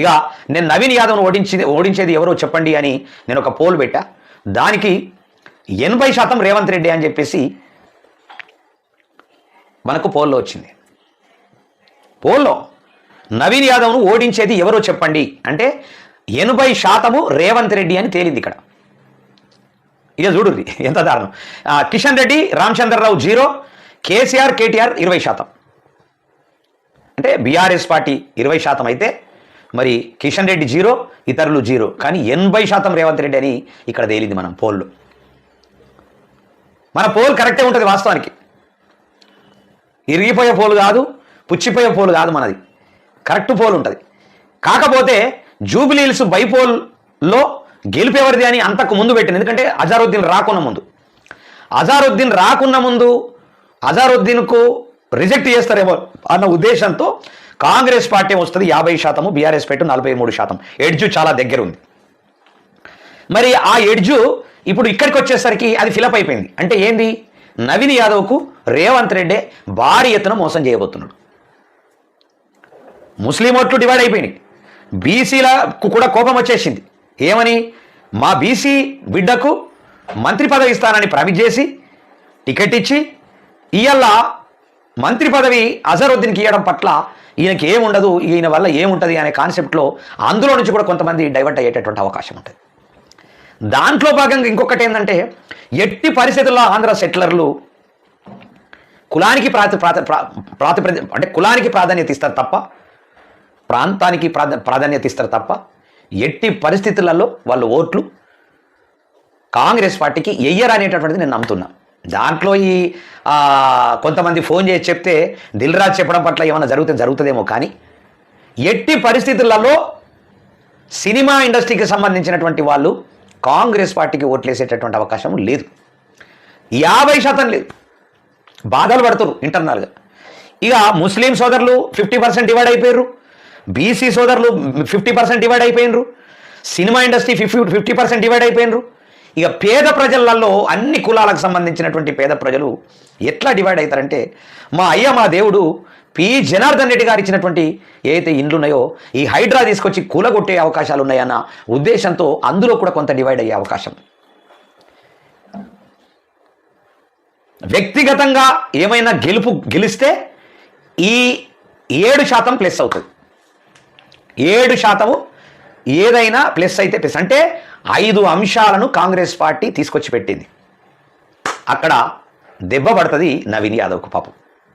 ఇక నేను నవీన్ యాదవ్ను ఓడించేది ఎవరో చెప్పండి అని నేను ఒక పోల్ పెట్టా. దానికి 80% రేవంత్ రెడ్డి అని చెప్పేసి మనకు పోల్లో వచ్చింది. పోల్లో నవీన్ యాదవ్ను ఓడించేది ఎవరో చెప్పండి అంటే 80% రేవంత్ రెడ్డి అని తేలింది ఇక్కడ. ఇక చూడుర్రి ఎంత దారుణం. కిషన్ రెడ్డి రామచంద్రరావు 0, కేసీఆర్ కేటీఆర్ 20%. అంటే బీఆర్ఎస్ పార్టీ 20% అయితే మరి కిషన్ రెడ్డి 0, ఇతరులు 0, కానీ 80% రేవంత్ రెడ్డి అని ఇక్కడ తేలింది మనం పోల్లో. మన పోల్ కరెక్టే ఉంటుంది వాస్తవానికి, ఇరిగిపోయే పోలు కాదు, పుచ్చిపోయే పోలు కాదు, మనది కరెక్ట్ పోల్ ఉంటుంది. కాకపోతే జూబిలీహిల్స్ బైపోల్లో గెలిపేవరిది అని అంతకు ముందు పెట్టింది. ఎందుకంటే అజారుద్దీన్ రాకున్న ముందు అజారుద్దీన్కు రిజెక్ట్ చేస్తారేమో అన్న ఉద్దేశంతో కాంగ్రెస్ పార్టీ వస్తుంది 50%, బీఆర్ఎస్ పార్టీ 43%. ఎడ్జు చాలా దగ్గర ఉంది. మరి ఆ ఎడ్జు ఇప్పుడు ఇక్కడికి వచ్చేసరికి అది ఫిలప్ అయిపోయింది. అంటే ఏంది, నవీన్ యాదవ్కు రేవంత్ రెడ్డి భారీ ఎత్తున మోసం చేయబోతున్నాడు. ముస్లిం ఓట్లు డివైడ్ అయిపోయినాయి, బీసీలకు కూడా కోపం వచ్చేసింది. ఏమని, మా బీసీ బిడ్డకు మంత్రి పదవి ఇస్తానని ప్రామిస్ చేసి టికెట్ ఇచ్చి ఇవాళ మంత్రి పదవి అజరుద్దీన్కి ఇవ్వడం పట్ల ఈయనకి ఏముండదు, ఈయన వల్ల ఏముంటుంది అనే కాన్సెప్ట్లో అందులో నుంచి కూడా కొంతమంది డైవర్ట్ అయ్యేటటువంటి అవకాశం ఉంటుంది. దాంట్లో భాగంగా ఇంకొకటి ఏంటంటే, ఎట్టి పరిస్థితుల్లో ఆంధ్ర సెటిలర్లు కులానికి అంటే కులానికి ప్రాధాన్యత ఇస్తారు తప్ప, ప్రాంతానికి ప్రాధాన్యత ఇస్తారు తప్ప, ఎట్టి పరిస్థితులలో వాళ్ళు ఓట్లు కాంగ్రెస్ పార్టీకి వెయ్యరు అనేటటువంటిది నేను నమ్ముతున్నా. దాంట్లో ఈ కొంతమంది ఫోన్ చేసి చెప్తే దిల్ రాజు చెప్పడం పట్ల ఏమైనా జరుగుతుందేమో, కానీ ఎట్టి పరిస్థితులలో సినిమా ఇండస్ట్రీకి సంబంధించినటువంటి వాళ్ళు కాంగ్రెస్ పార్టీకి ఓట్లేసేటటువంటి అవకాశం లేదు. 50% లేదు. బాధలు పడుతున్నారు ఇంటర్నల్గా. ఇక ముస్లిం సోదరులు 50% డివైడ్ అయిపోయారు, బీసీ సోదరులు 50% డివైడ్ అయిపోయినరు, సినిమా ఇండస్ట్రీ 50% డివైడ్ అయిపోయినరు. ఇక పేద ప్రజలలో అన్ని కులాలకు సంబంధించినటువంటి పేద ప్రజలు ఎట్లా డివైడ్ అవుతారంటే, మా దేవుడు పి జనార్దన్ రెడ్డి గారు ఇచ్చినటువంటి ఏదైతే ఇండ్లు ఉన్నాయో ఈ హైడ్రా తీసుకొచ్చి కూలగొట్టే అవకాశాలు ఉన్నాయన్న ఉద్దేశంతో అందులో కూడా కొంత డివైడ్ అయ్యే అవకాశం. వ్యక్తిగతంగా ఏమైనా గెలిస్తే ఈ 7% ప్లస్ అవుతుంది. 7% ఏదైనా ప్లస్ అయితే ప్లస్ అంటే 5 అంశాలను కాంగ్రెస్ పార్టీ తీసుకొచ్చి పెట్టింది. అక్కడ దెబ్బ పడుతుంది నవీన్ యాదవ్కు పాపం.